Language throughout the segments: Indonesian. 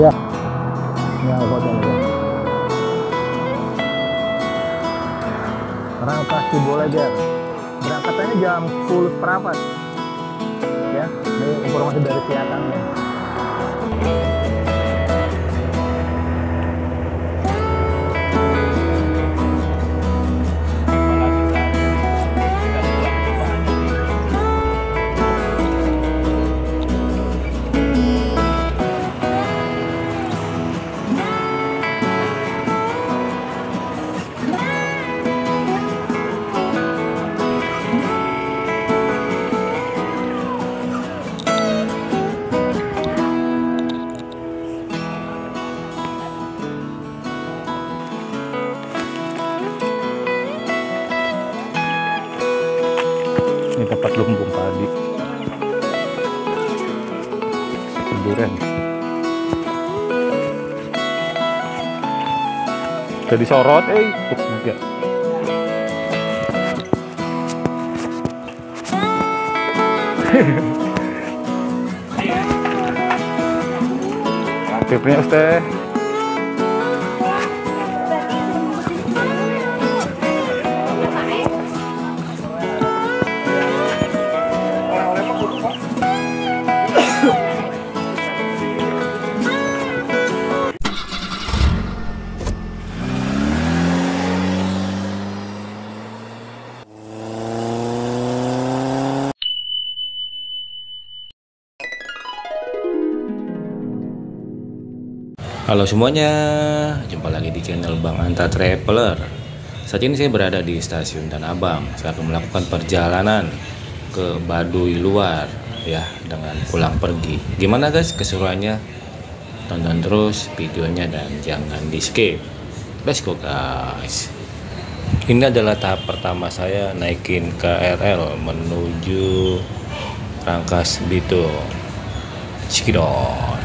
Ya, ini angkotnya nih. Rangkas Ciboleger. Berangkatannya jam 10 seperempat. Ya, ini informasi dari siatannya. Ini tempat lumbung padi. Durian. Jadi sorot, enggak. Tipnya teh. Halo semuanya, jumpa lagi di channel Bang Anta Traveler. Saat ini saya berada di stasiun Tanah Abang. Saya akan melakukan perjalanan ke Baduy luar ya, dengan pulang pergi. Gimana guys keseruannya? Tonton terus videonya dan jangan di skip. Let's go guys. Ini adalah tahap pertama saya naikin KRL menuju Rangkas Bitung. Cikidot.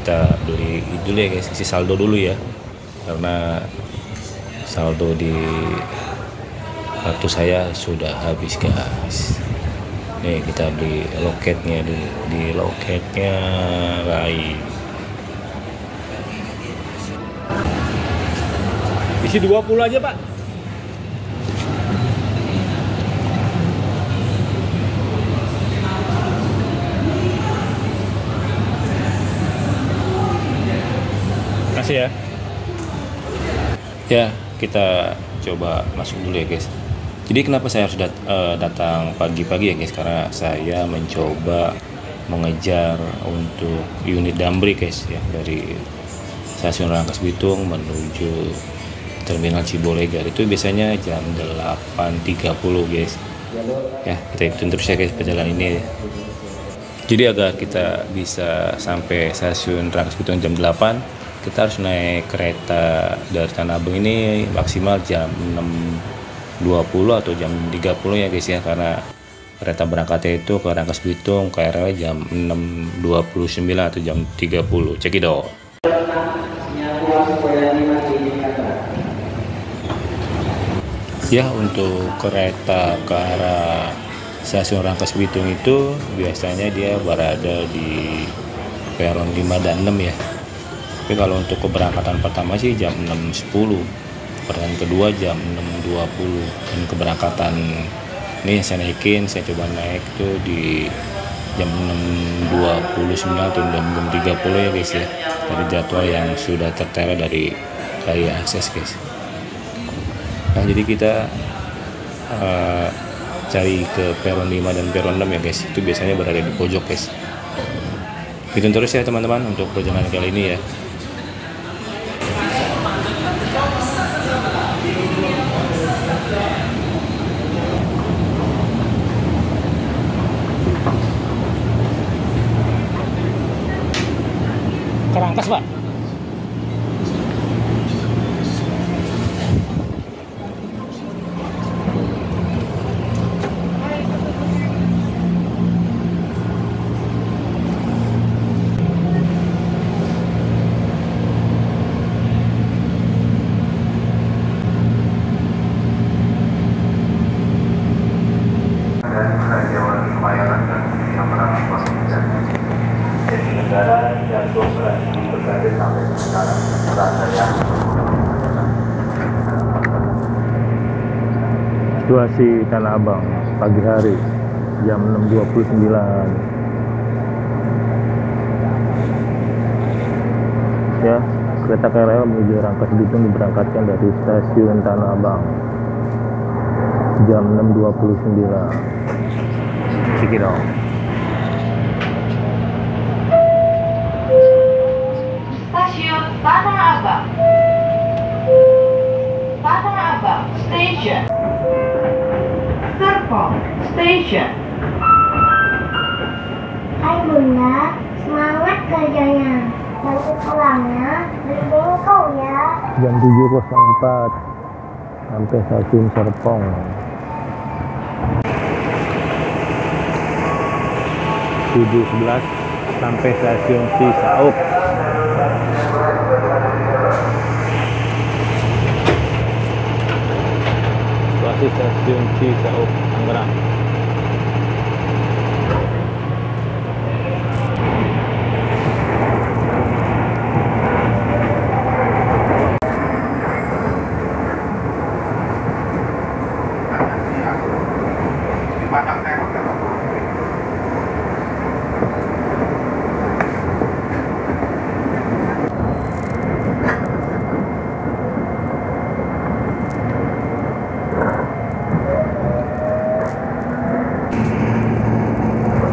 Kita beli dulu ya guys, isi saldo dulu ya, karena saldo di kartu saya sudah habis guys. Nih kita beli loketnya dulu, di loketnya baik. Isi 20 aja pak. Kasih ya. Ya, kita coba masuk dulu ya guys. Jadi kenapa saya harus datang pagi-pagi ya guys? Karena saya mencoba mengejar untuk unit Damri guys ya, dari stasiun Rangkas Bitung menuju Terminal Ciboleger. Itu biasanya jam 8.30 guys. Ya, kita ikutin terus ya guys perjalanan ini. Jadi agar kita bisa sampai stasiun Rangkas Bitung jam 8, kita harus naik kereta dari Tanah Abang ini maksimal jam 6.20 atau jam 30 ya guys ya, karena kereta berangkatnya itu ke Rangkas Bitung KRL jam 6.29 atau jam 30. Cekidot. Ya, untuk kereta ke arah stasiun Rangkas Bitung itu biasanya dia berada di peron 5 dan 6 ya. Tapi kalau untuk keberangkatan pertama sih jam 6.10, keberangkatan kedua jam 6.20, dan keberangkatan ini saya naikin, saya coba naik itu di jam 6.29 atau jam 6.30 ya guys ya, dari jadwal yang sudah tertera dari Raya Akses guys. Nah jadi kita cari ke peron 5 dan peron 6 ya guys, itu biasanya berada di pojok guys. Ikutin terus ya teman-teman untuk perjalanan kali ini ya. Ke Rangkas pak. Situasi Tanah Abang pagi hari jam 6.29. Ya, kereta KRL menuju Rangkas Bitung diberangkatkan dari stasiun Tanah Abang jam 6.29. Cikidong. Stasiun Tanah Abang. Tanah Abang Station. Serpong Station. Hai Bunda, semangat kerjanya. Nanti pulangnya beli bengkong ya. Jam 7.04 sampai stasiun Serpong. Tujuh 11 sampai stasiun Cisauk. Situasi stasiun Cisauk Tangerang.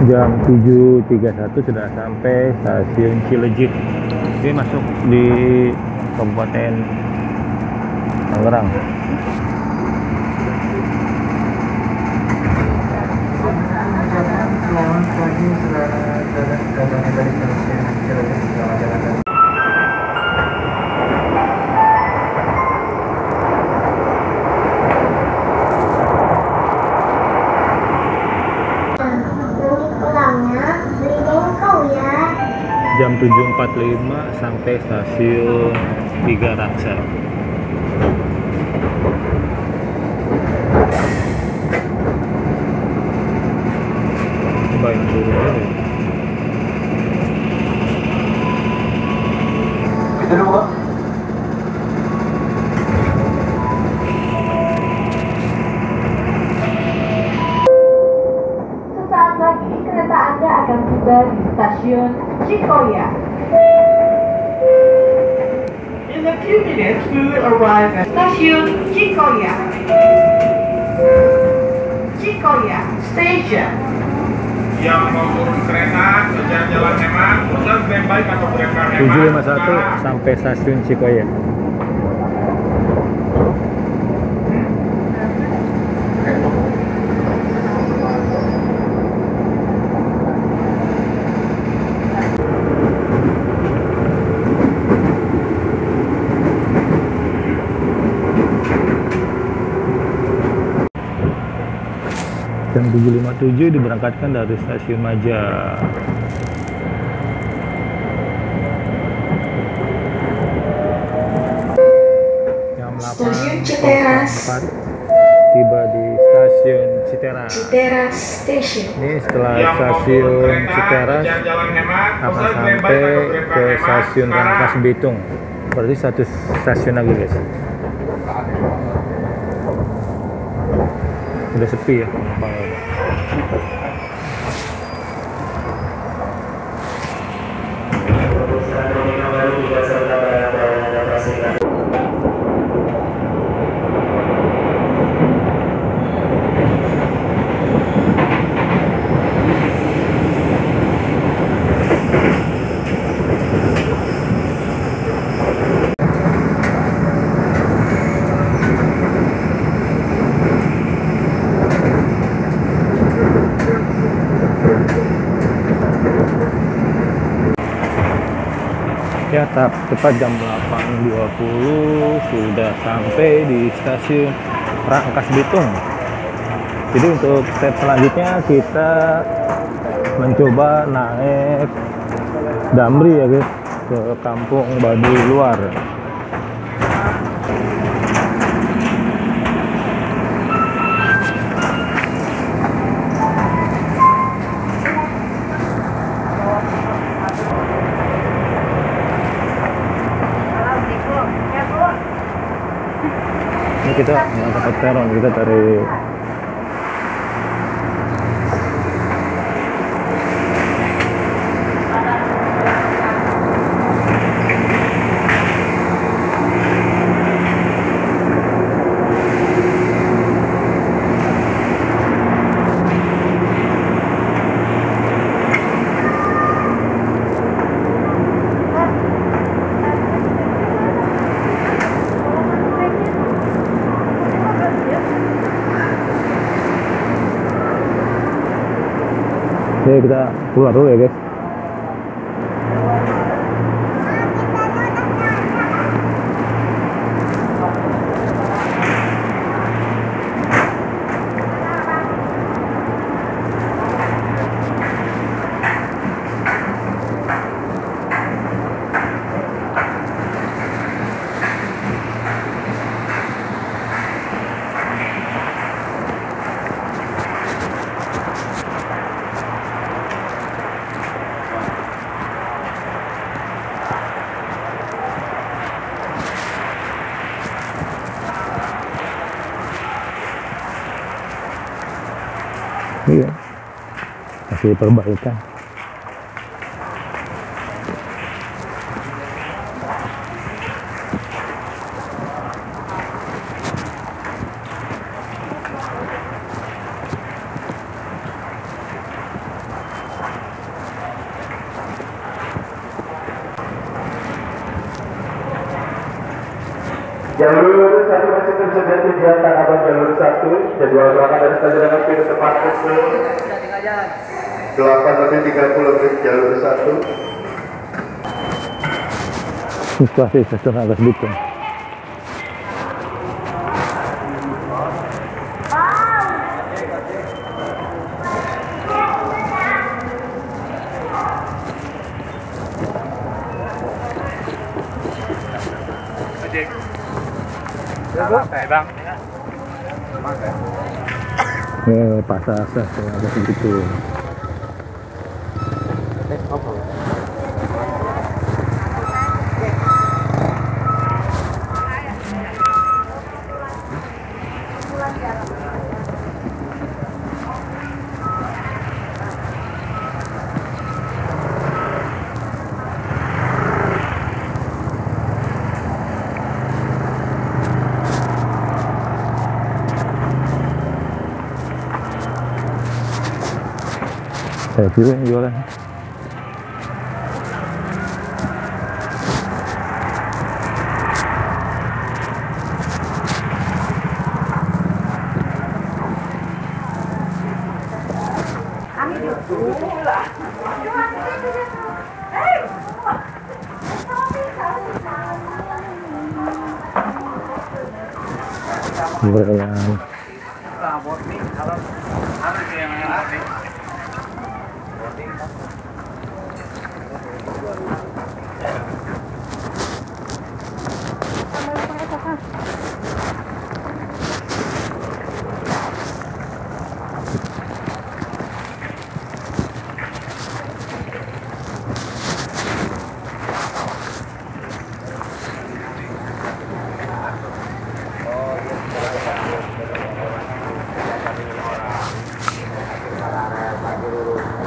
Jam 7.31 sudah sampai stasiun Cilejit. Ini masuk di Kabupaten Tangerang. Selamat pagi, selamat dari stasiun Cilejit. Selamat jalan. Jam 7.45 sampai stasiun Tiga Raksa. Coba yang turun aja. Itu dulu, Pak. Sesaat lagi kereta Anda akan tiba di stasiun Cikoya. In a few minutes, we will arrive at stasiun Cikoya. Cikoya Station. Yang mau turun kereta, jalan hemat, pesan rem baik atau rem hemat. 7.51 sampai stasiun Cikoya. Jam 7.57 diberangkatkan dari stasiun Maja. Jam Stasiun Citeras. 8.04 tiba di stasiun Citeras. Citeras Station. Ini setelah stasiun Citeras akan sampai ke stasiun Rangkas Bitung. Berarti satu stasiun lagi, guys. Udah sepi ya. Ya, tepat jam 8.20 sudah sampai di stasiun Rangkas Bitung. Jadi untuk step selanjutnya kita mencoba naik Damri ya guys, ke Kampung Baduy Luar. kita nggak dapat peron, kita dari Oke, kita keluar dulu ya guys. Iya, masih perbaikan. Jalur 1 masih tersedia tujuan Tanah Abang jalur 1. Jadwal berangkat dari stasiun MRT ke tempat pukul 8:30 jalur 1. Situasi stasiun Rangkas Bitung. Bang. Pasar stasiun Rangkas Bitung. Saya juga yang jualan. Jualan.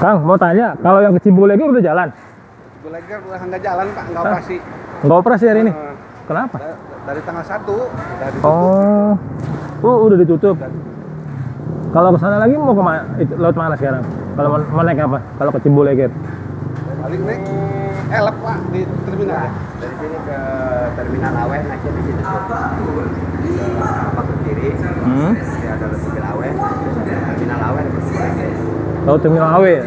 Kang, mau tanya, kalau yang ke Cibuleger udah jalan? Cibuleger udah nggak jalan Pak, nggak operasi. Nggak operasi hari ini? Kenapa? Dari tanggal 1 udah ditutup. Oh, udah ditutup. Kalau ke sana lagi mau kemana? Lewat mana sekarang? Kalau mau naik apa? Kalau ke Cibuleger? Paling naik elep Pak di terminal ya. Dari sini ke terminal Awe naiknya di situ tuh. Ke kiri. Nanti ada mobil Awe. Terminal Awe ke Cibuleger. Oh, terminal Awe ya?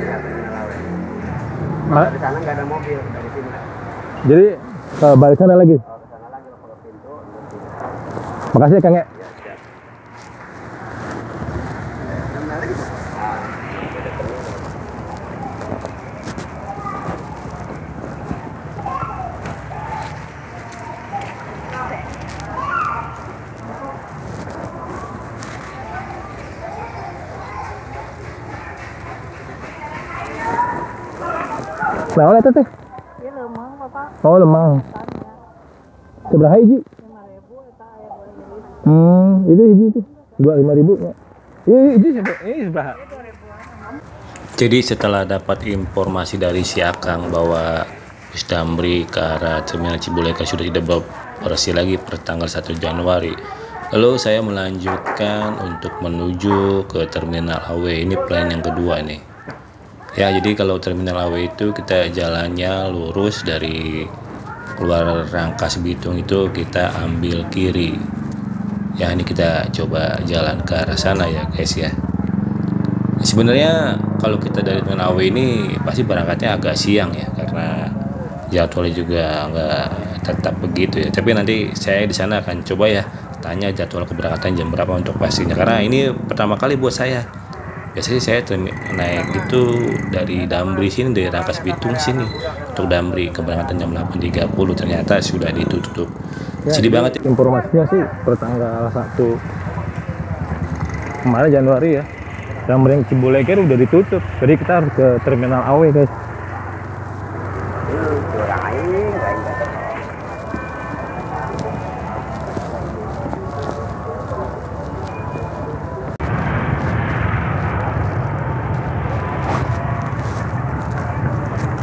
Kalau di sana nggak ada mobil dari sini. Jadi balik sana lagi? Kalau ke sana lagi lo ke pintu. Makasih ya Kang ya. Nah, oleh teh. Dia lemang, Bapak. Oh, lemang. Seberapa hiji? 5.000 eta aya boleh jadi. Itu hiji tuh 25.000 ya. Ini seberapa? Jadi setelah dapat informasi dari si Akang bahwa bus Damri ke arah Terminal Cibuleka sudah tidak beroperasi lagi per tanggal 1 Januari, lalu saya melanjutkan untuk menuju ke Terminal AW. Ini plan yang kedua nih. Ya, jadi kalau Terminal AW itu kita jalannya lurus dari keluar Rangkas Bitung itu kita ambil kiri. Ya, ini kita coba jalan ke arah sana ya guys ya. Sebenarnya kalau kita dari Terminal AW ini pasti berangkatnya agak siang ya, karena jadwalnya juga nggak tetap begitu ya. Tapi nanti saya di sana akan coba ya tanya jadwal keberangkatan jam berapa untuk pastinya, karena ini pertama kali buat saya. Biasanya saya naik itu dari Damri sini, dari Rangkas Bitung sini untuk Damri keberangkatan jam 8.30, ternyata sudah ditutup. Ya, sedih banget ya. Informasinya sih per tanggal 1 kemarin Januari ya, Damri Cibuleka udah ditutup, jadi kita harus ke Terminal AW guys.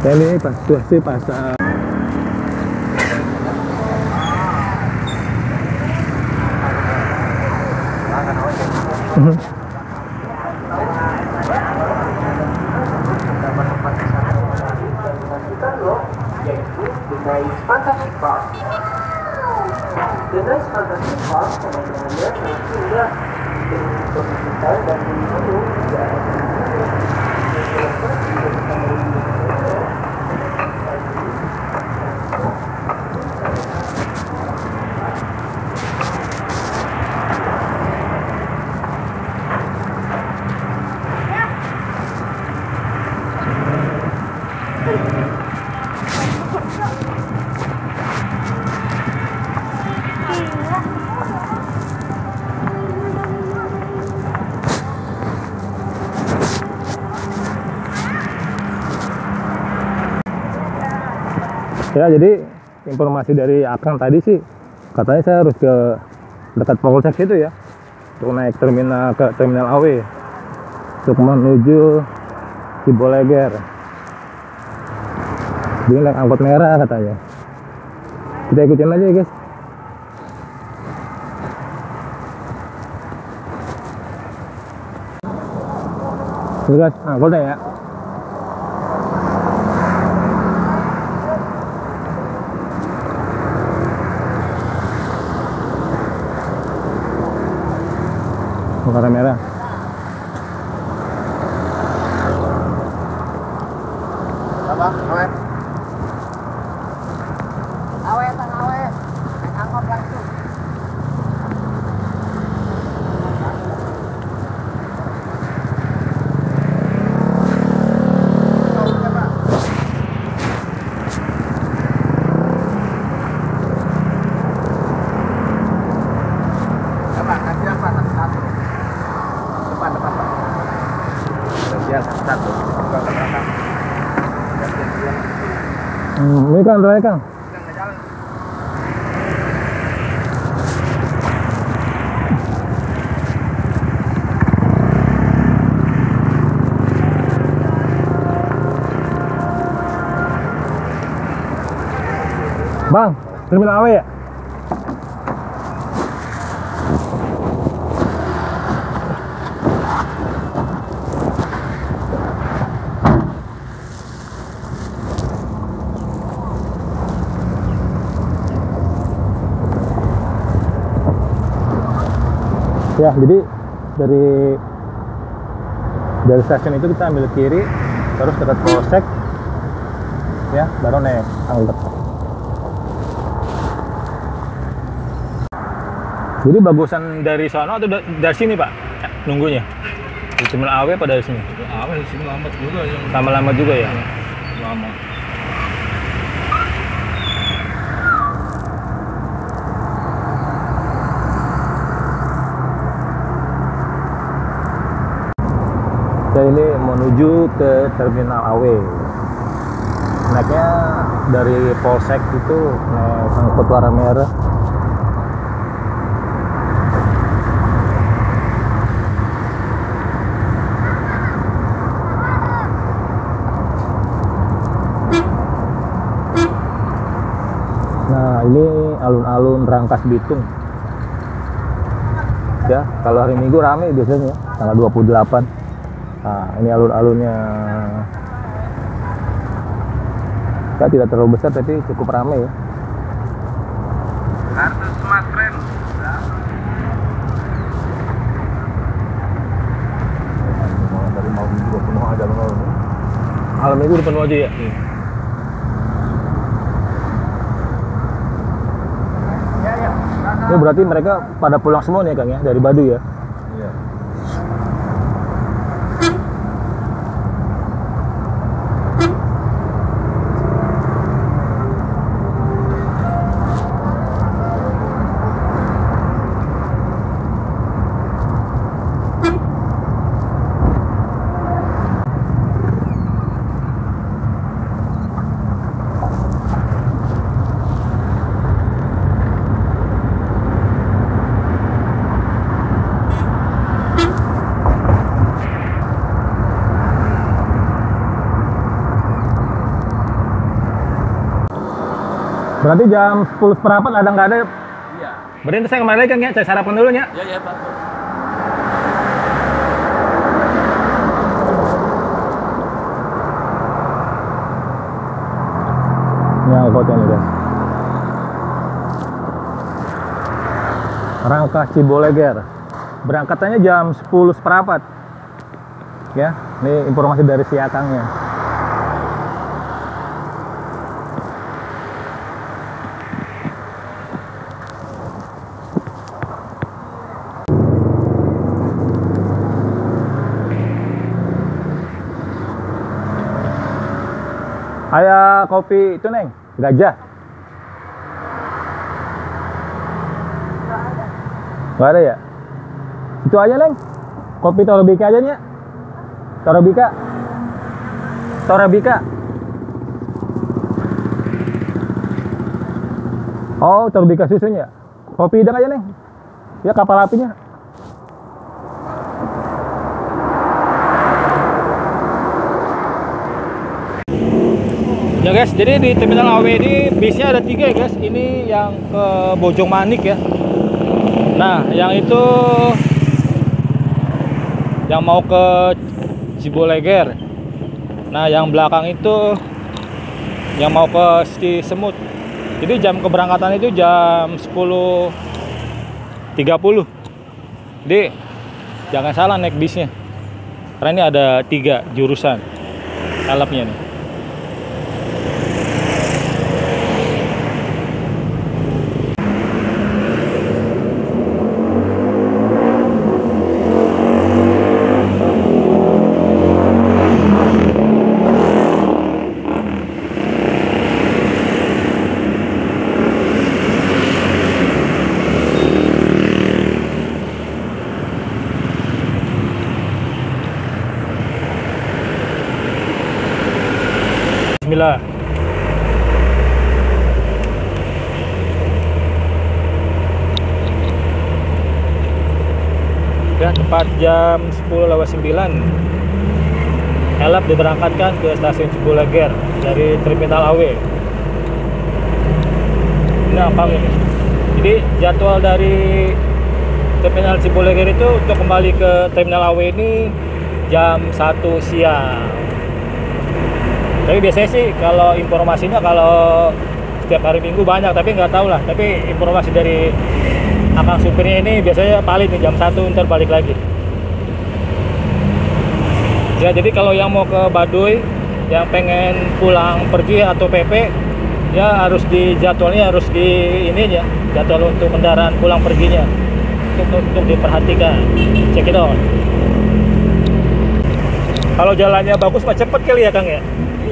Dan ini pas situasi pasar ya. Jadi informasi dari Akang tadi sih katanya saya harus ke dekat Polsek itu ya, untuk naik ke Terminal AW untuk menuju Ciboleger. Dia naik angkot merah katanya. Kita ikutin aja ya guys. Ini guys, angkotnya ya. Warna merah. Apa? Awe. Awe, tang awe. Naik angkot langsung. Ini kan raya kan. Bang, Terminal AW ya? Ya, jadi dari stasiun itu kita ambil kiri, terus dekat Polsek, ya, baru naik angkot. Jadi bagusan dari sana atau dari sini Pak? Nunggunya? Di Terminal AW apa dari sini? AW di sini lambat juga ya. Lama-lama juga ya? Lama. Saya ini menuju ke Terminal AW. Naiknya dari Polsek itu naik angkot warna merah. Nah, ini alun-alun Rangkas Bitung. Ya, kalau hari Minggu rame biasanya, tanggal 28. Nah, ini alun-alunnya. Ya, tidak terlalu besar tapi cukup ramai ya. Kartu Smart Friend. Dari malam juga penuh aja alun-alun. Malam Minggu udah penuh aja ya. Ini berarti mereka pada pulang semua nih Kang ya, dari Baduy ya? Iya. Berarti jam 10 seperempat ada nggak ada? Iya. Berarti saya kembali Kang ya, saya sarapan dulu ya. Iya, Pak. Ini angkotnya nih guys. Rangkas Ciboleger. Berangkatannya jam 10 seperempat. Ya, ini informasi dari si Akangnya. Ayah kopi itu Neng, gajah. Gak ada ya? Itu aja Neng, kopi Torabika aja nih ya. Torabika. Torabika. Oh, Torabika susunya. Kopi hidang aja Neng. Ya kapal apinya. Ya guys, jadi di Terminal AW ini bisnya ada 3 ya guys. Ini yang ke Bojong Manik ya. Nah, yang itu yang mau ke Ciboleger. Nah, yang belakang itu yang mau ke Cisemut. Jadi jam keberangkatan itu jam 10.30. Jadi jangan salah naik bisnya. Karena ini ada 3 jurusan elapnya nih. Bismillah. Ya, tepat jam 10.09 elap diberangkatkan ke stasiun Ciboleger dari Terminal AW. Ini apa ini? Jadi jadwal dari Terminal Ciboleger itu untuk kembali ke Terminal AW ini jam 1 siang. Tapi biasanya sih kalau informasinya kalau setiap hari Minggu banyak, tapi nggak tahu lah. Tapi informasi dari akang supirnya ini biasanya paling nih jam 1 ntar balik lagi. Ya, jadi kalau yang mau ke Baduy, yang pengen pulang pergi atau PP, ya harus di jadwalnya harus di ini ya, jadwal untuk kendaraan pulang perginya untuk diperhatikan. Check it out. Kalau jalannya bagus mah cepet kali ya Kang ya.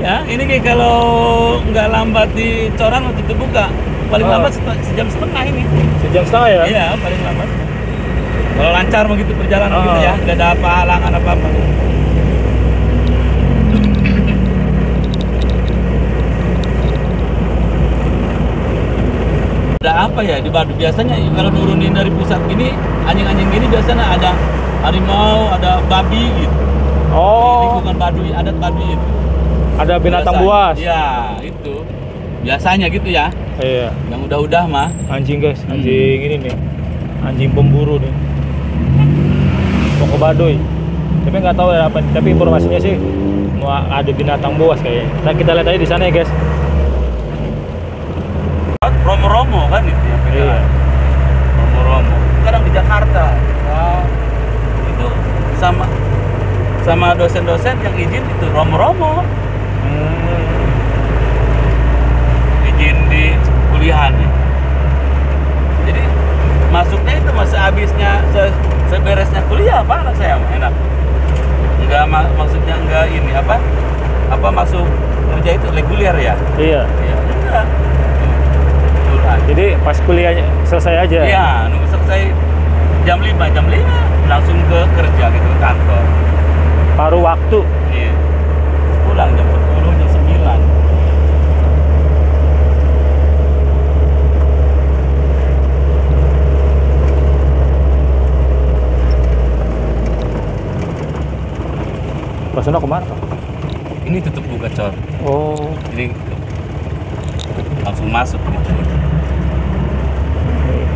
Ya, ini kayak kalau nggak lambat di Coran waktu itu buka, paling lambat sejam setengah ini. Sejam setengah ya? Iya, paling lambat. Kalau lancar begitu perjalanan gitu ya, nggak ada apa halangan apa-apa. Ada apa ya di Baduy? Biasanya kalau nurunin dari pusat gini, anjing-anjing gini biasanya ada harimau, ada babi gitu. Oh. Di lingkungan Baduy, adat Baduy itu. Ada binatang buas. Iya, itu. Biasanya gitu ya. Iya. Yang udah mah. Anjing guys, anjing ini nih. Anjing pemburu nih. Mau ke Baduy. Tapi nggak tahu ya apa. Tapi informasinya sih mau ada binatang buas kayaknya. Nah, kita lihat aja di sana ya guys. Romo-romo kan itu ya. Iya. Romo-romo. Sekarang di Jakarta. Nah, itu sama dosen-dosen yang izin itu romo-romo. Izin di kuliahan. Jadi masuknya itu masa habisnya seberesnya kuliah Pak, anak saya enak. Enggak maksudnya enggak ini apa masuk kerja itu reguler ya? Iya. Iya, enggak. Jadi pas kuliahnya selesai aja. Iya, nunggu selesai jam 5 langsung ke kerja gitu ke kantor. Paruh waktu. Iya. Pulang jam 10, jam 9. Pas sana kemana Pak? Ini tutup buka cor. Oh. Jadi langsung masuk gitu.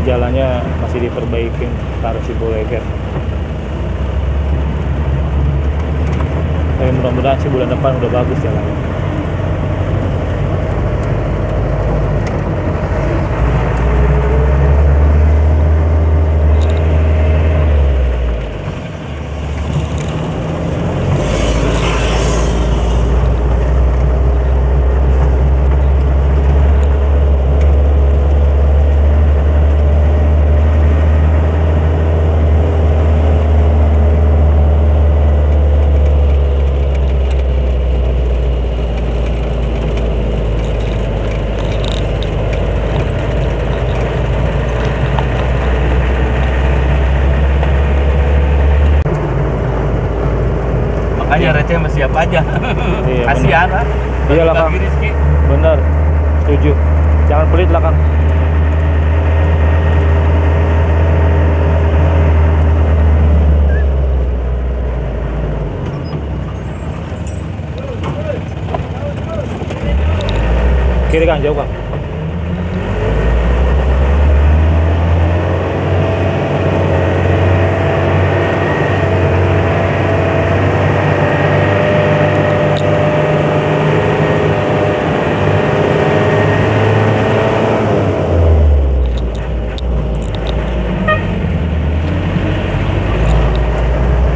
Jalannya masih diperbaikin ke arah Ciboleger. Tapi mudah-mudahan sih bulan depan udah bagus jalannya. Makanya receh masih siap aja. Iya, Kasihan lah. Iya lah, Kang. Bagi rezeki. Bener, setuju. Jangan pelit lah Kang. Kiri Kang, jauh Kang.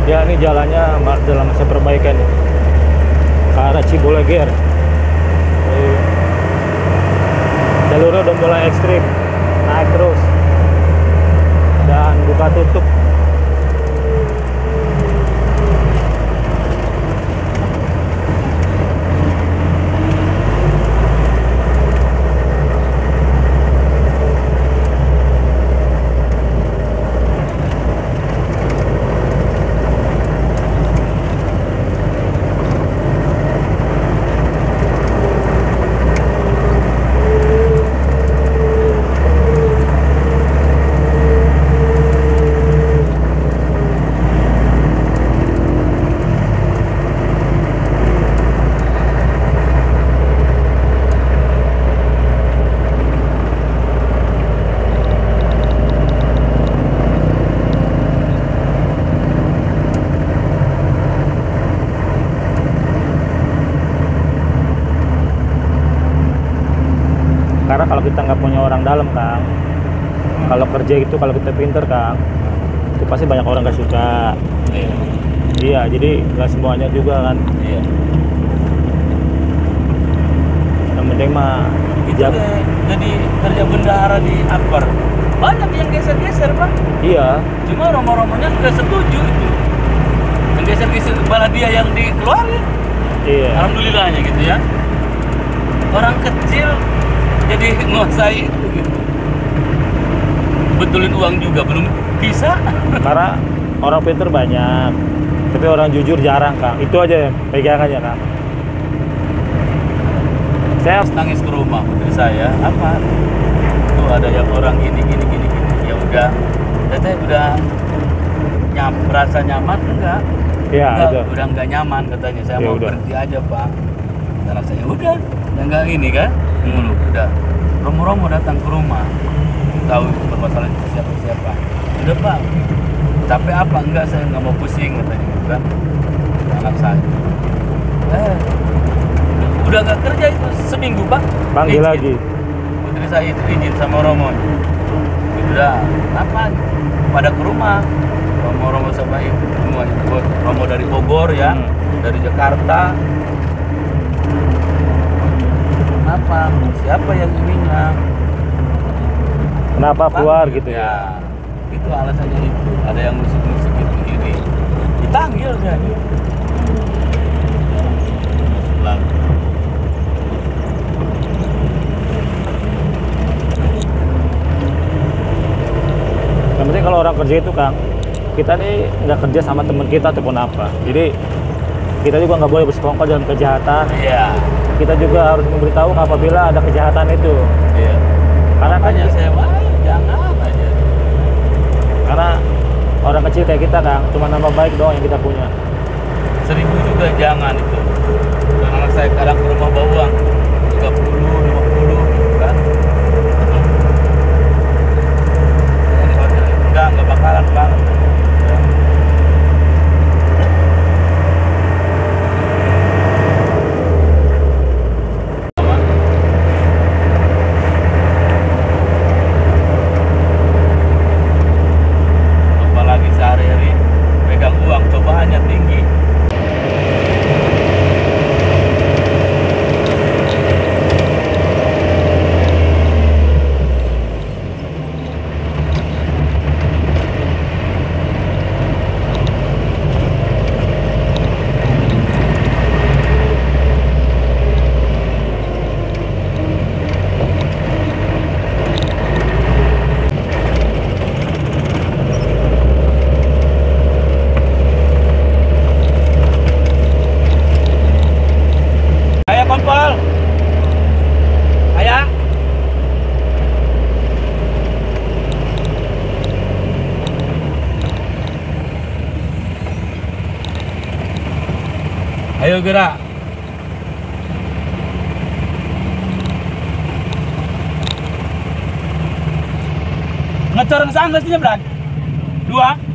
Ya ini jalannya dalam masa perbaikan ya. Ke arah Ciboleger. Jalurnya udah mulai ekstrim, naik terus dan buka tutup. Karena kalau kita nggak punya orang dalam Kang, kalau kerja itu kalau kita pinter Kang, itu pasti banyak orang nggak suka. Iya. Iya, jadi nggak semuanya juga kan. Iya. Yang penting mah Itu jadi kerja bendahara di Akbar. Banyak yang geser-geser Pak. Iya. Cuma romo-romonya nggak setuju itu. Yang geser-geser kepala dia yang dikeluarin. Iya. Alhamdulillahnya gitu ya. Orang kecil jadi nguasai itu gitu. Betulin uang juga belum bisa. Karena orang pinter banyak, tapi orang jujur jarang Kang. Itu aja pegangannya Kang. Saya Nangis ke rumah putri saya, apa? Tuh ada yang orang gini. Ya udah, saya udah merasa nyaman enggak? ya Enggak, itu. udah nggak nyaman katanya. Saya Ya mau udah. berhenti aja Pak. Anak saya udah nggak ini kan? mulu udah. Romo-romo datang ke rumah, tahu permasalahan siapa. Udah Pak, capek apa? Enggak, saya nggak mau pusing katanya gitu kan. Anak saya. Udah nggak kerja itu seminggu Pak. Panggil lagi. Putri saya itu izin sama Romo. Udah, apa? Pada ke rumah. Romo sama itu semua itu. Romo dari Bogor ya, dari Jakarta. Kenapa? Siapa yang ininya? Kenapa keluar gitu ya? Itu alasannya itu. Ada yang musik-musik itu ini. Ditanggil dia. Lalu. Yang penting kalau orang kerja itu Kang, kita nih nggak kerja sama teman kita ataupun apa. Jadi kita juga nggak boleh bersekongkol dalam kejahatan. Iya. Kita juga harus memberitahu apabila ada kejahatan itu. Iya. Karena kan saya jangan aja. Karena orang kecil kayak kita Kang, cuma nama baik doang yang kita punya. 1000 juga jangan itu. Dan anak saya kadang ke rumah bawa uang 30, 50 gitu kan. Enggak bakalan Bang. Apalagi sehari-hari pegang uang cobaannya tinggi. Kompol. Ayah. Ayo gerak. Ngecor ke sana sih Brad. 2.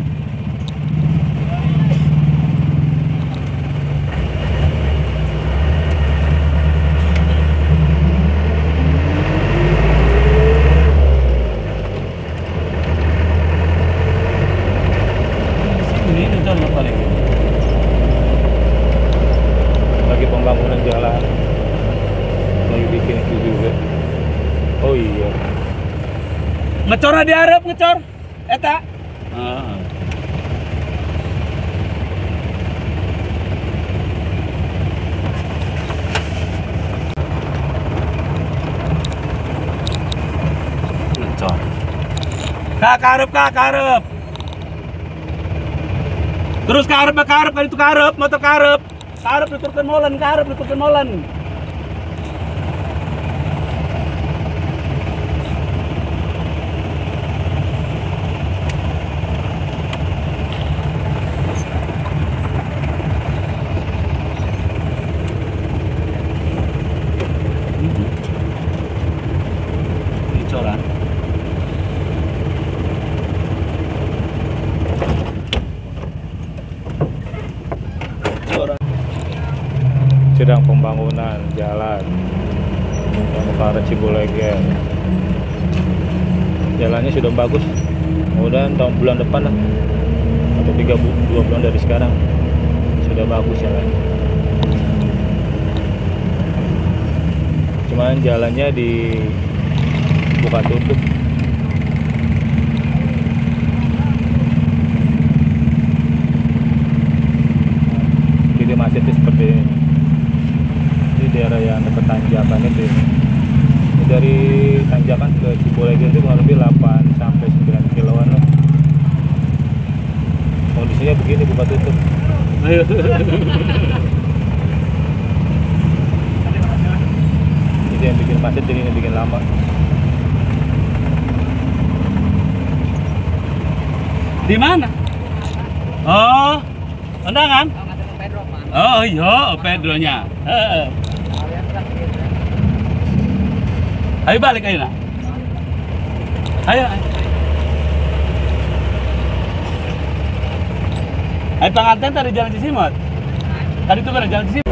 Lagi pembangunan jalan, lagi bikin itu juga. Oh iya. Ngecor di Arab ngecor. Eta. Ngecor. Karep. Terus karep kan itu karep, motor karep. Karep diturunkan molen. Coran. Sedang pembangunan jalan yang ke arah Cibolegen. Jalannya sudah bagus. Mudah-mudahan tahun bulan depan lah, atau 2 bulan dari sekarang sudah bagus jalannya. Cuman jalannya dibuka tutup. Jadi macetnya seperti ini. Di daerah yang dekat tanjakan itu. Ini dari tanjakan ke Cibolegen itu kurang lebih 8 sampai 9 kiloan lah. Kondisinya begini, buka tutup. Itu yang bikin macet, jadi yang bikin lama. Di mana? Oh, undangan? Oh iya, Pedronya. Ayo balik ayo nak. Ayo. Ayo pengantin tadi jalan Cisimot. Tadi itu kan jalan Cisimot.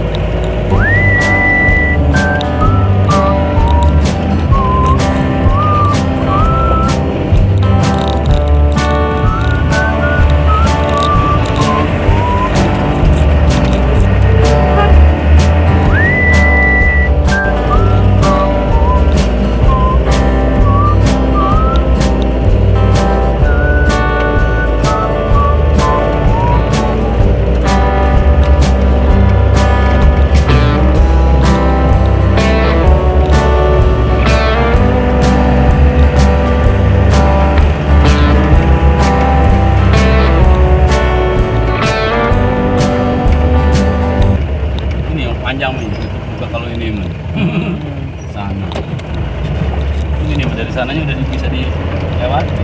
Panjang nih, buka kalau ini sana. Ini dari sananya udah bisa dilewati.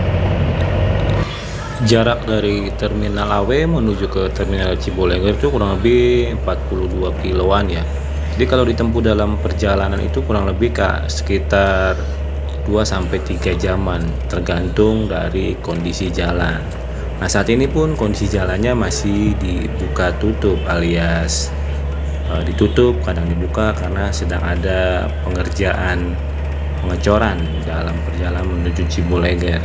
Jarak dari Terminal AW menuju ke Terminal Ciboleger itu kurang lebih 42 kiloan ya. Jadi kalau ditempuh dalam perjalanan itu kurang lebih sekitar 2-3 jaman tergantung dari kondisi jalan. Nah saat ini pun kondisi jalannya masih dibuka tutup alias ditutup, kadang dibuka karena sedang ada pengerjaan pengecoran dalam perjalanan menuju Ciboleger.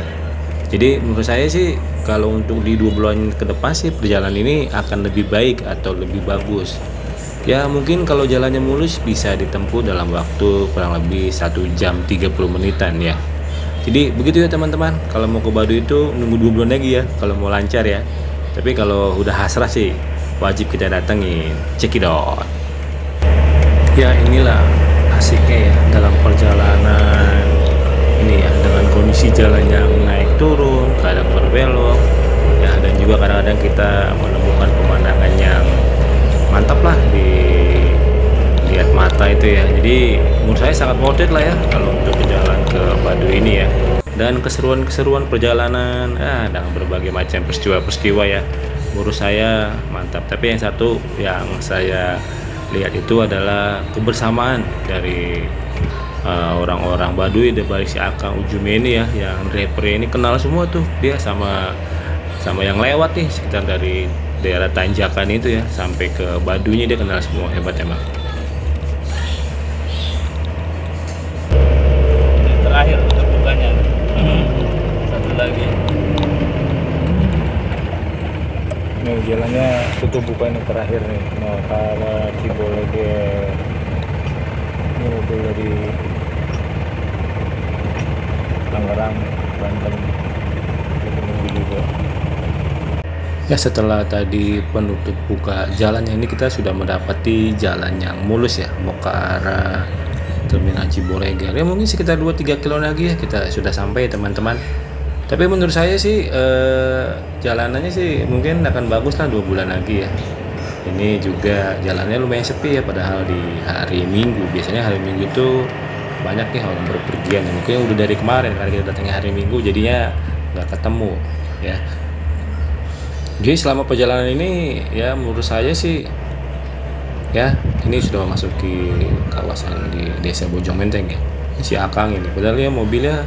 Jadi menurut saya sih kalau untuk di 2 bulan ke depan sih perjalanan ini akan lebih baik atau lebih bagus. Ya mungkin kalau jalannya mulus bisa ditempuh dalam waktu kurang lebih 1 jam 30 menitan ya. Jadi begitu ya teman-teman, kalau mau ke Baduy itu nunggu 2 bulan lagi ya kalau mau lancar ya. Tapi kalau udah hasrah sih wajib kita datengin, cekidot. Ya inilah asiknya ya dalam perjalanan ini ya, dengan kondisi jalan yang naik turun, kadang berbelok ya, dan juga kadang-kadang kita menemukan pemandangan yang mantap lah dilihat mata itu ya. Jadi menurut saya sangat worth it lah ya kalau untuk berjalan ke Baduy ini ya. Dan keseruan-keseruan perjalanan dengan berbagai macam peristiwa-peristiwa ya, menurut saya mantap. Tapi yang satu yang saya lihat itu adalah kebersamaan dari orang-orang Baduy di balik si Akang Ujume ini ya, yang driver ini kenal semua tuh dia sama yang lewat nih sekitar dari daerah tanjakan itu ya sampai ke Baduynya dia kenal semua, hebat emang. Ini terakhir untuk bukanya. Satu lagi. Nih jalannya tutup buka ini terakhir nih, mau ke arah Ciboleger. Ini mobil dari Tangerang, Banten. Itu nunggu juga. Ya setelah tadi penutup buka jalannya ini kita sudah mendapati jalan yang mulus ya, mau ke arah Terminal Ciboleger. Ya mungkin sekitar 2-3 kilo lagi ya kita sudah sampai teman-teman. Tapi menurut saya sih jalanannya sih mungkin akan bagus lah 2 bulan lagi ya. Ini juga jalannya lumayan sepi ya, padahal di hari Minggu. Biasanya hari Minggu itu banyak ya orang berpergian. Mungkin udah dari kemarin karena kita datangnya hari Minggu jadinya nggak ketemu ya. Jadi selama perjalanan ini ya menurut saya sih ya ini sudah memasuki kawasan di Desa Bojong Menteng ya. Ini si Akang ini padahal ya mobilnya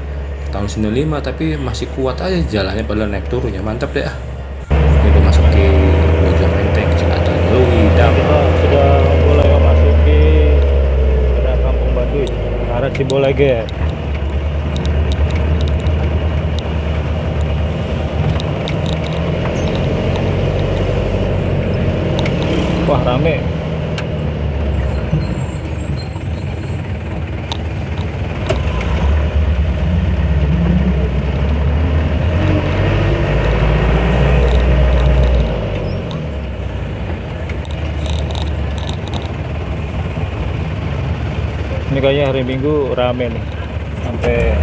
tahun 95 tapi masih kuat aja jalannya, padahal naik turunnya mantap deh. Ini udah masuk ke Bojong Menteng, Kecamatan Luhidang. Kita sudah mulai memasuki daerah Kampung Baduy, arah Ciboleger. Wah rame. Ini kayaknya hari Minggu rame nih, sampai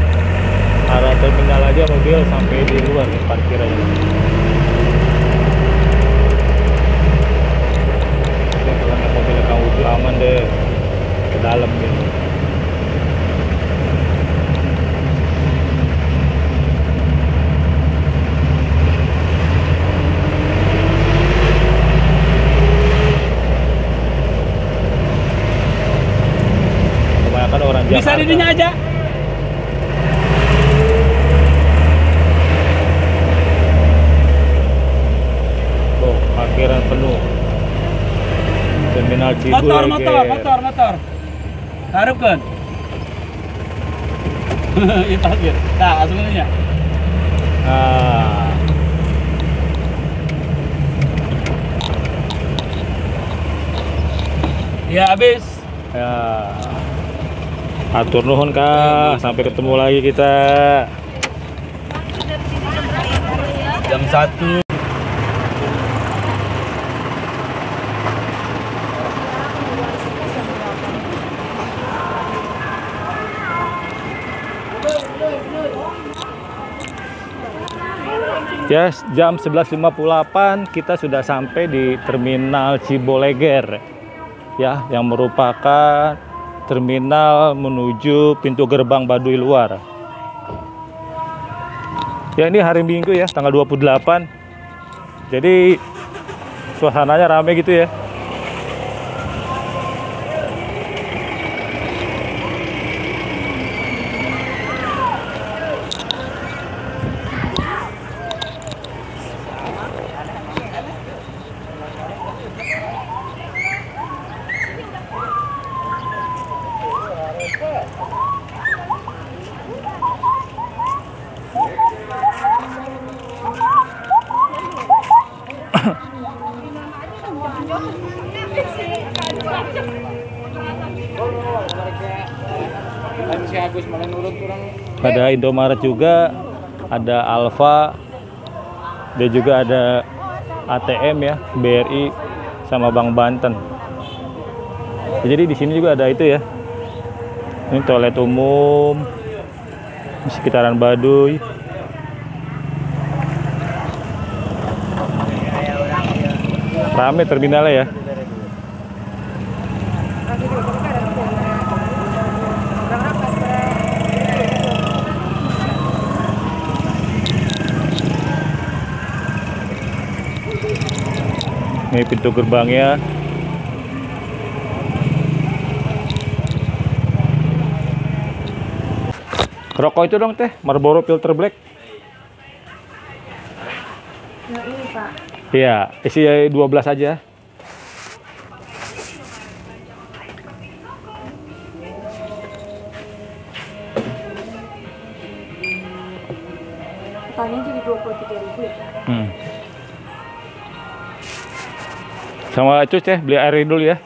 arah terminal aja mobil sampai di luar nih parkirannya. Kalau naik mobil Kang Uju aman deh ke dalam gitu. Orang bisa Jakarta. dirinya aja. parkiran penuh. Terminal Ciboleger. Motor. Harapkan. Ini parkir. Nah, sebenarnya. Nah. Ya habis. Ya. Atur nuhun Kak, sampai ketemu lagi kita. Jam 1. Ya, jam 11.58 kita sudah sampai di Terminal Ciboleger. Ya, yang merupakan terminal menuju pintu gerbang Baduy Luar. Ya, ini hari Minggu ya, tanggal 28. Jadi suasananya rame gitu ya. Ada Indomaret juga, ada Alfa, dia juga ada ATM ya, BRI sama Bank Banten. Jadi di sini juga ada itu ya. Ini toilet umum di sekitaran Baduy. Rame terminalnya ya. Ini pintu gerbangnya. Rokok itu dong teh, Marlboro Filter Black. Yang ini Pak. Iya, isi 12 aja. Totalnya jadi 23.000 ya. Sama itu teh, beli air dulu ya.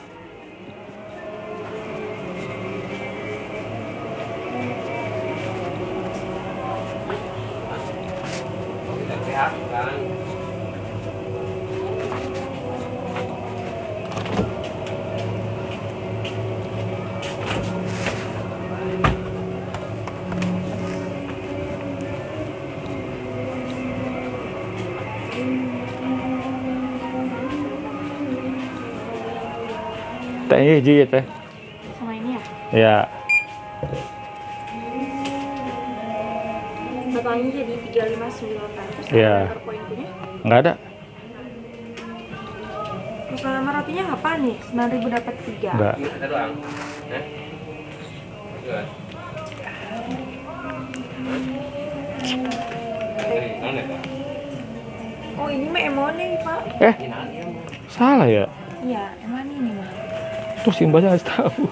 Teh hiji ya teh. Sama ini ya? Ya. Totalnya jadi 35.900. Iya. Ada poin punya? Nggak ada. Kalau sama rotinya apa nih? 9.000 dapat 3. Nggak. Oh ini mah emone Pak. Salah ya? Iya, emone ini mah. Tuh simbahnya harus tahu.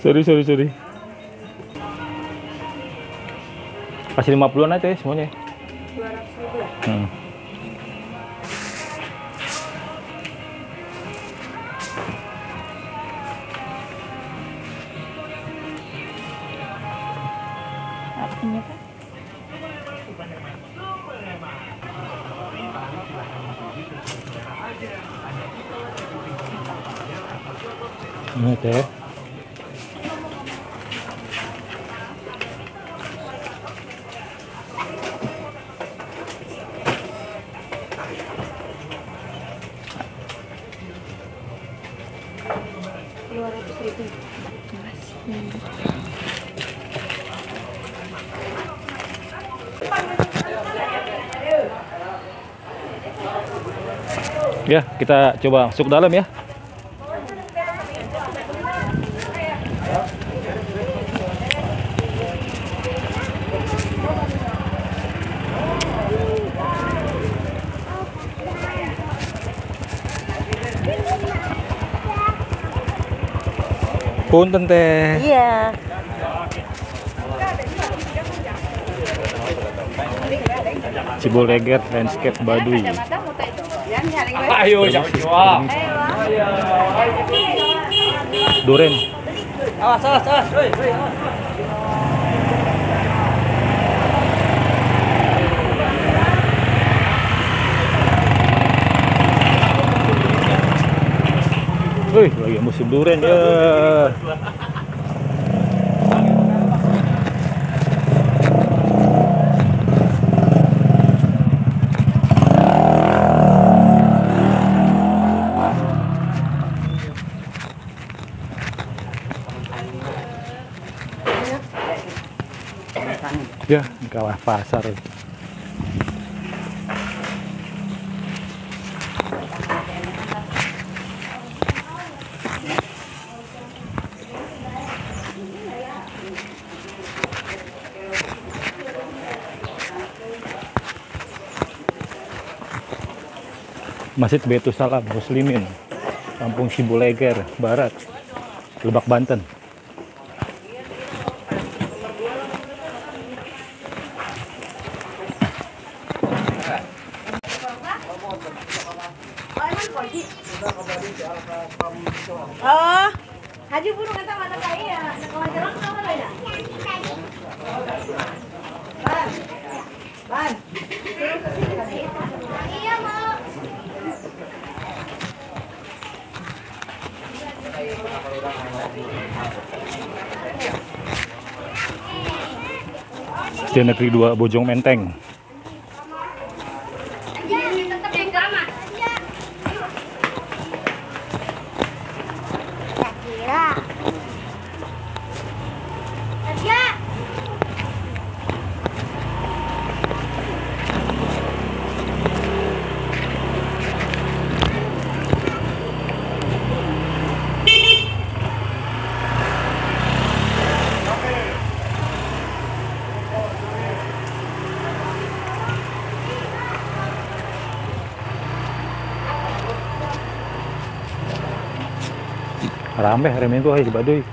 sorry. Kasih 50-an aja ya semuanya. 200.000 ya? Artinya kan? Ini teh. Ya, kita coba masuk dalam ya. Punten teh. Iya. Ciboleger Landscape Baduy. Ayo jangan jual. Duren. Awas, awas, awas. Wih, lagi musim duren ya. Ya, kawah pasar. Masjid Baitul Salam Muslimin, Kampung Ciboleger Barat, Lebak, Banten. Oh, Haji burung kata mana saya? Kalau jalan sama lain. Ban. Iya, mau. SD Negeri 2 Bojong Menteng. Rame hari Minggu di Baduy.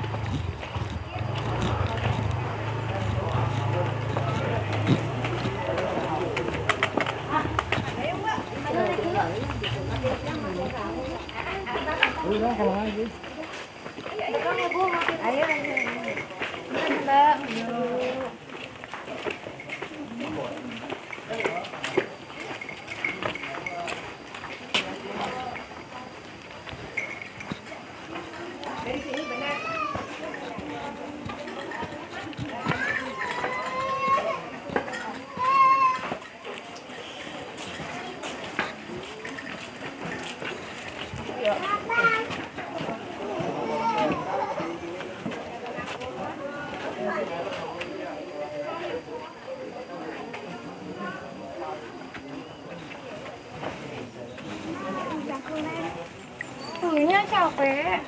Ini capek.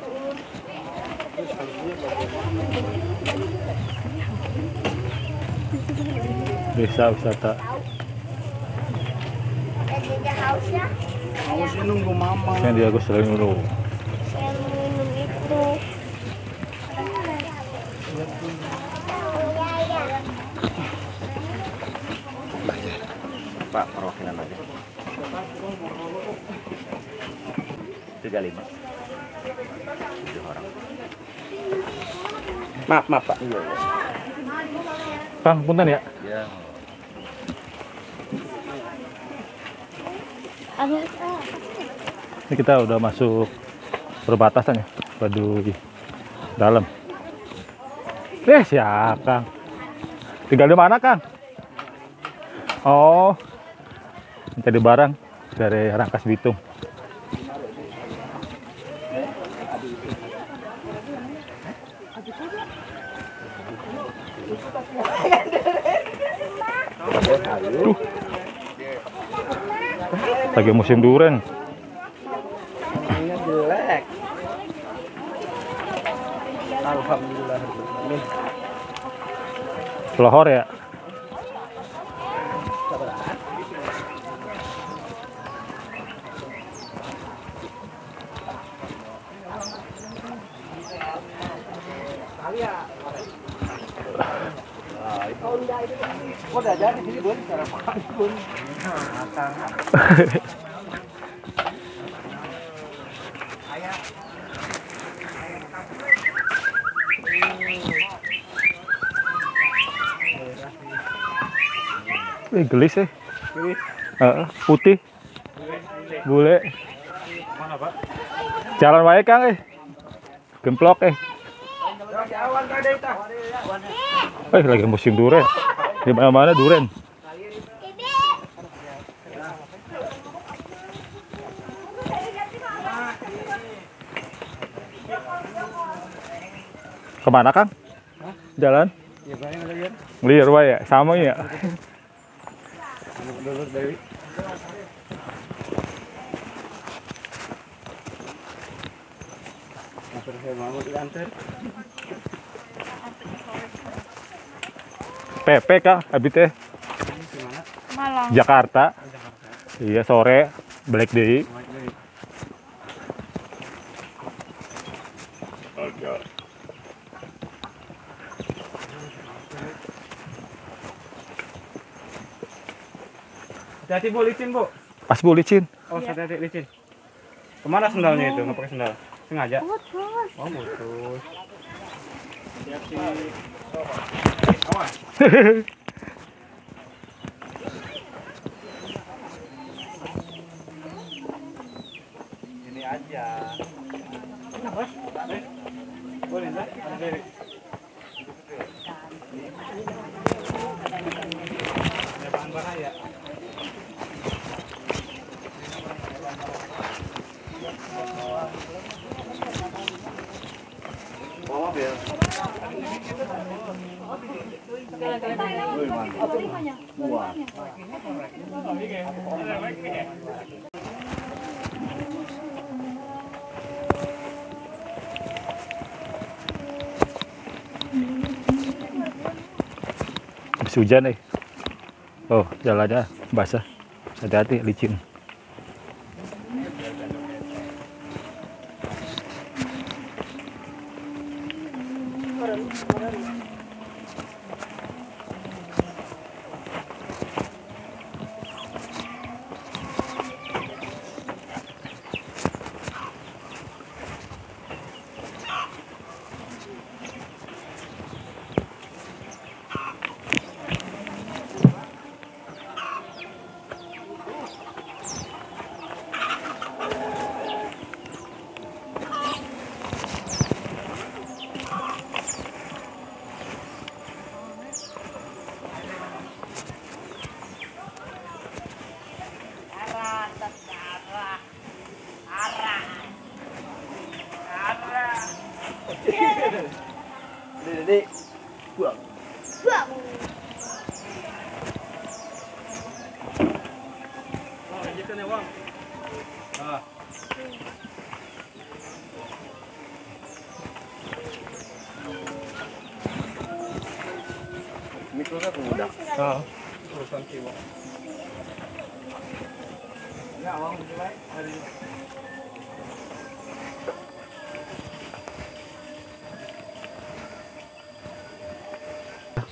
Desa wisata. Hausnya nunggu mama. Yang di Agus selain dulu. Yang minum itu. Pak, perwakilan aja. 35. 7 orang. Maaf, Pak. Iya. Bang, punten ya. Ya. Ini kita udah masuk perbatasan ya, Baduy dalam. Siap, Kang. Tinggal di mana, Kang? Oh, mencari barang dari Rangkas Bitung. Lagi musim duren. Ini jelek. Alhamdulillah. Lohor ya. Oh, udah jadi sini Bun, sarapan Bun. Matang. Gelis ya. Putih. Bule. Mana, Pak? Jalan wae Kang Gemplok lagi musim duren. Di mana-mana duren. Kemana Kang? Jalan? Ya, banyak ada lihat. Liar wae ya, sama ya. Dulu Dewi. Masuk saya mau diantar. PP Kang, habis teh Malang. Jakarta. Iya sore balik deui. Hati-hati Bu, licin Bu. Pas Bu licin. Oh, hati-hati licin. Kemana sendalnya itu? Nggak pakai sendal? Sengaja? Putus. Oh, putus. Ini aja. Boleh, Pak? Ada bahan bahaya. Habis hujan Oh, jalannya basah. Hati-hati licin. Dede. Buang. Oh, lanjutkan ya, Bang. Ah. Mikronya kemudak. Ah. Urusan kiwa. Ya, Bang, mulai hari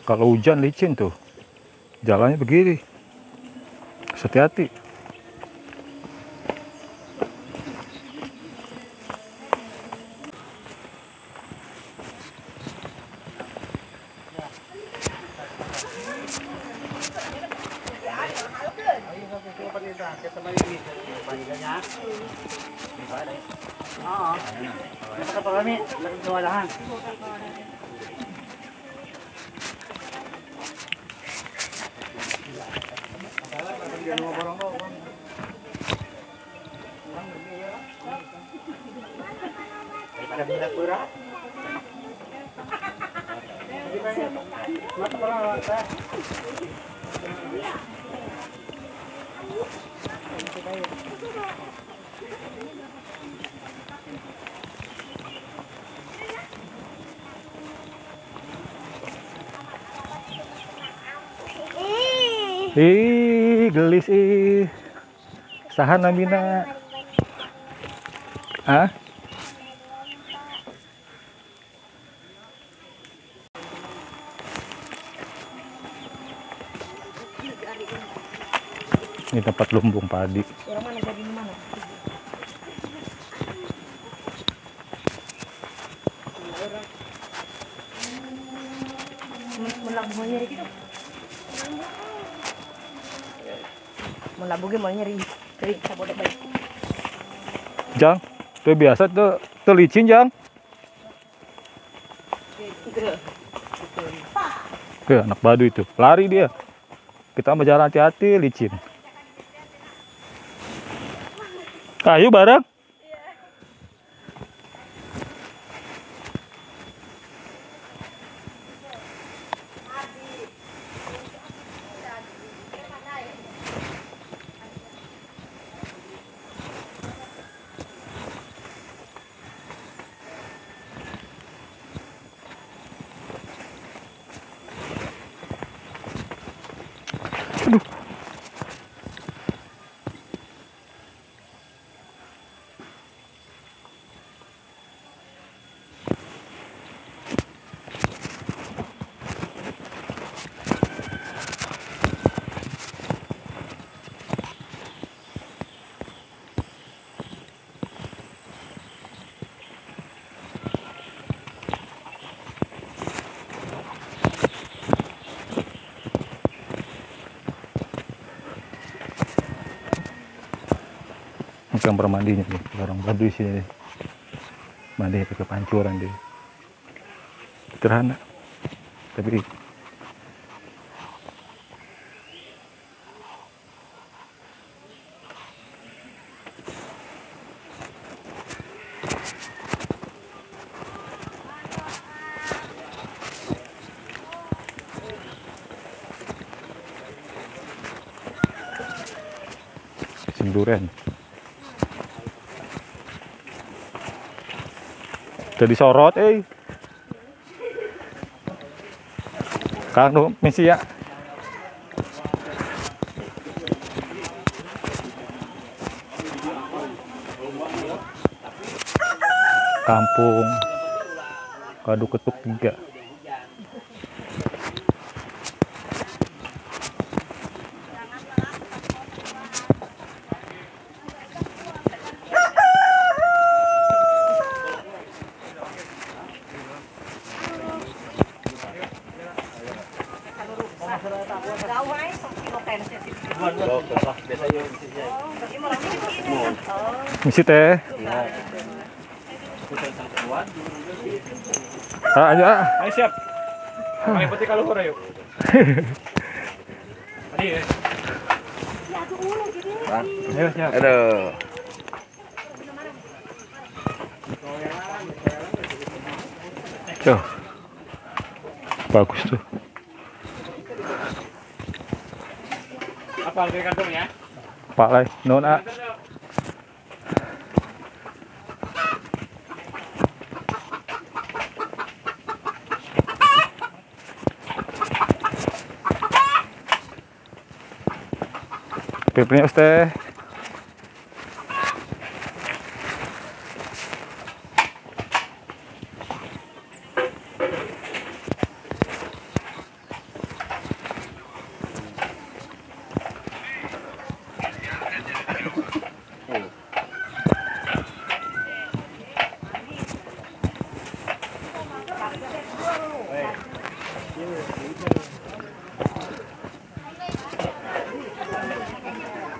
Kalau hujan licin tuh. Jalannya begini. Hati-hati. Daripada budak berat. Gelis saha namina. Ah? Ini tempat lumbung padi. Orang mana jadi mana? Melabung nyeri gitu. Melabungnya mau nyeri. Kering sabodek baik. Jang, tuh biasa tuh licin Jang. Anak Baduy itu, lari dia. Kita mau jalan hati-hati, licin. Ayo bareng. Kamar mandinya nih, orang Baduy sini. Mandi pakai pancuran deh. Sederhana. Tapi Sinduren. Jadi sorot, Kang nu misi ya. Kampung Kadu Ketuk 3. Misi teh. Ayo. Ayo siap. Paling penting kalau hore yuk. Tadi ya. Ayo siap. Aduh. Tuh. Bagus tuh. Apa dari kantong ya? Pak Lai, non a. Pipnya teh.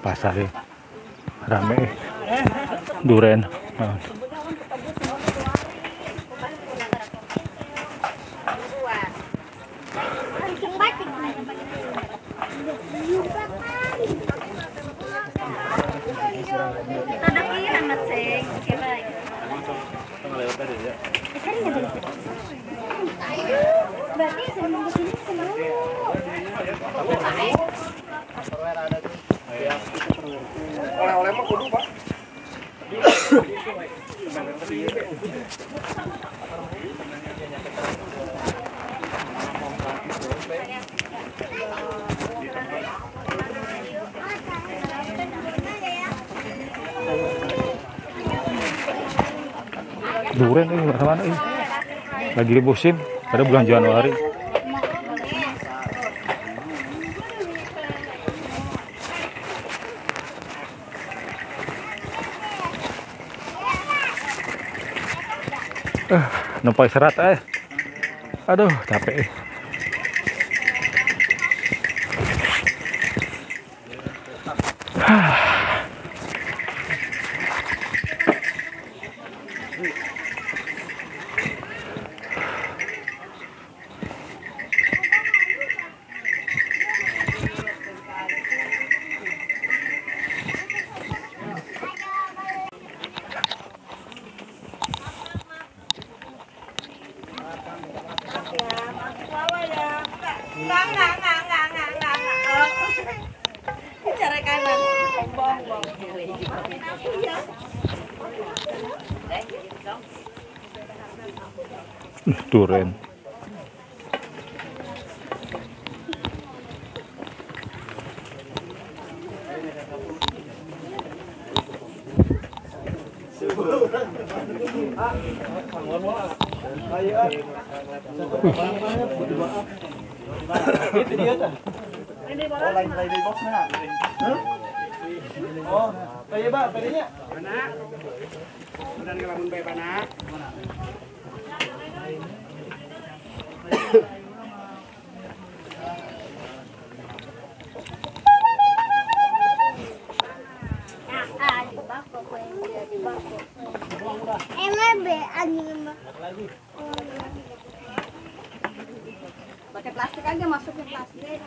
Pasar ya. Rame duren. Nah. Oleh-oleh mah kudu, Pak. Duren ini mana ini? Lagi di musim, pada bulan Januari. Numpai serat aduh capek. Cara kanan, bong kiri. Duren. Itu dia tuh. Oh, lain di boxnya. Oh, kayak Pak, pedenya. Mana? Udah ngelamun bae pana. Pakai plastik aja, masukin plastik.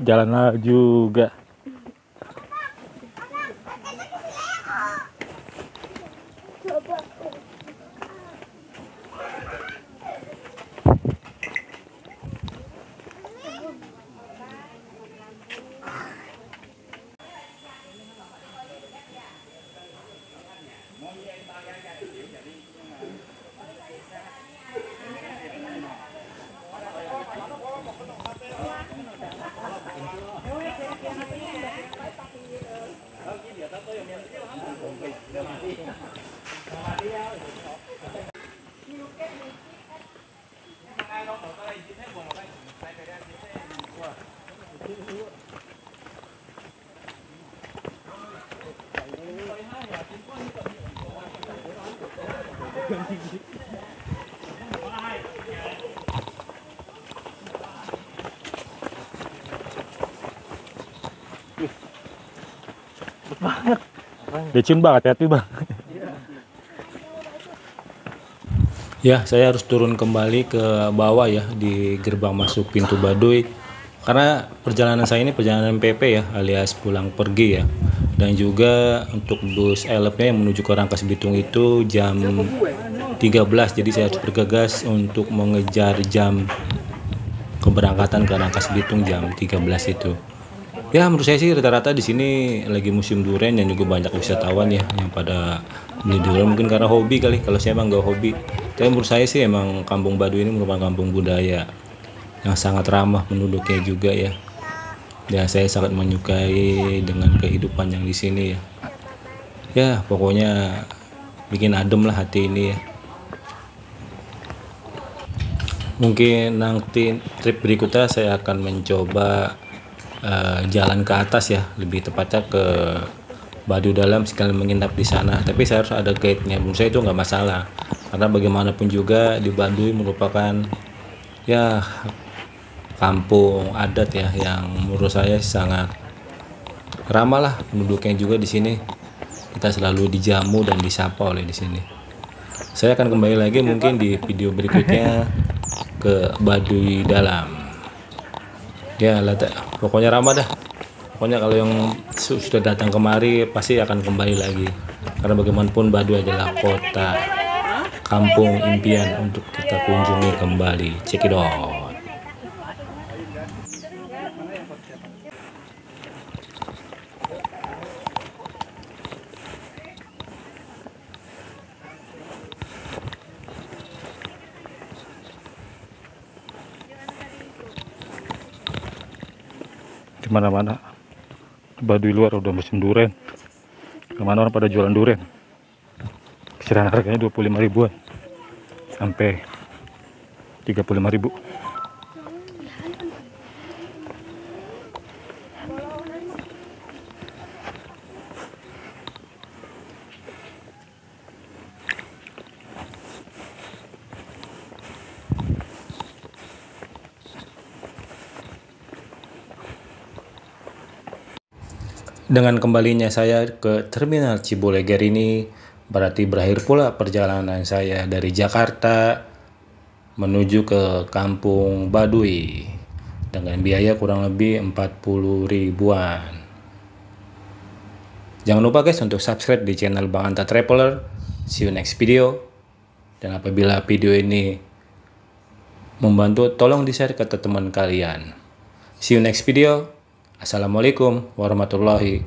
Jalan lah juga. Banget. Licin banget, hati-hati bang. Ya, saya harus turun kembali ke bawah ya di gerbang masuk pintu Baduy. Karena perjalanan saya ini perjalanan PP ya, alias pulang pergi ya. Dan juga untuk bus elep-nya yang menuju ke Rangkas Bitung itu jam 13. Jadi saya harus bergegas untuk mengejar jam keberangkatan ke Rangkas Bitung jam 13 itu. Ya menurut saya sih rata-rata di sini lagi musim durian dan juga banyak wisatawan ya yang pada beli durian, mungkin karena hobi kali. Kalau saya emang nggak hobi, tapi menurut saya sih emang Kampung Baduy ini merupakan kampung budaya yang sangat ramah penduduknya juga ya. Dan saya sangat menyukai dengan kehidupan yang di sini ya. Ya pokoknya bikin adem lah hati ini ya. Mungkin nanti trip berikutnya saya akan mencoba jalan ke atas ya, lebih tepatnya ke Baduy Dalam sekalian menginap di sana. Tapi saya harus ada guide-nya. Menurut saya itu nggak masalah, karena bagaimanapun juga di Baduy merupakan ya kampung adat ya, yang menurut saya sangat ramah lah penduduknya juga di sini. Kita selalu dijamu dan disapa oleh di sini. Saya akan kembali lagi mungkin di video berikutnya ke Baduy Dalam. Ya, pokoknya ramah dah. Pokoknya kalau yang sudah datang kemari pasti akan kembali lagi. Karena bagaimanapun Baduy adalah kota kampung impian untuk kita kunjungi kembali. Check it out. Di mana-mana Baduy luar udah musim duren. Kemana orang pada jualan duren. Kisaran harganya 25 ribuan sampai 35 ribu. Dengan kembalinya saya ke Terminal Ciboleger ini berarti berakhir pula perjalanan saya dari Jakarta menuju ke Kampung Baduy dengan biaya kurang lebih 40 ribuan. Jangan lupa guys untuk subscribe di channel Bang Anta Traveler. See you next video. Dan apabila video ini membantu, tolong di-share ke teman kalian. See you next video. Assalamualaikum warahmatullahi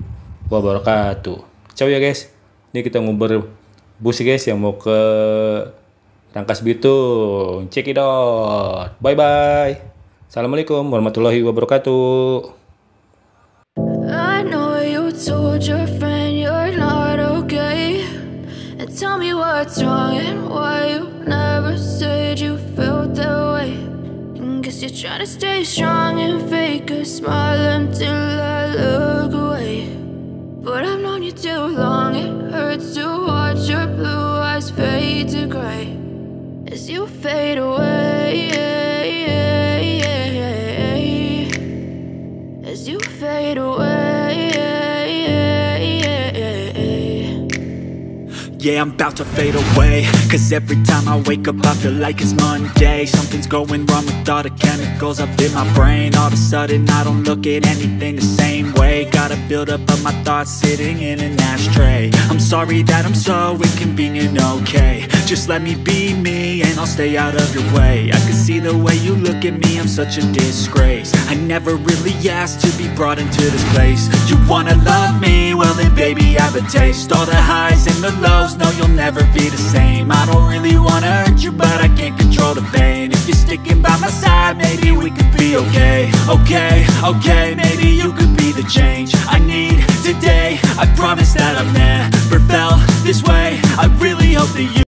wabarakatuh. Ciao ya guys. Ini kita nguber bus guys yang mau ke Rangkas Bitung. Check it out. Bye bye. Assalamualaikum warahmatullahi wabarakatuh. I know you told your friend you're not okay, and tell me what's wrong and why you never said you felt that way. Guess you're trying to stay strong and fake a smile until I look away. But I've known you too long, it hurts to watch your blue eyes fade to gray as you fade away, as you fade away. Yeah, I'm about to fade away, cause every time I wake up I feel like it's Monday. Something's going wrong with all the chemicals up in my brain. All of a sudden I don't look at anything the same way. Got a build up of my thoughts sitting in an ashtray. I'm sorry that I'm so inconvenient, okay. Just let me be me and I'll stay out of your way. I can see the way you look at me, I'm such a disgrace. I never really asked to be brought into this place. You wanna love me? Well then baby I have a taste. All the highs and the lows, no you'll never be the same. I don't really wanna hurt you but I can't control the pain. If you're sticking by my side maybe we could be okay. Okay, maybe you could be the change I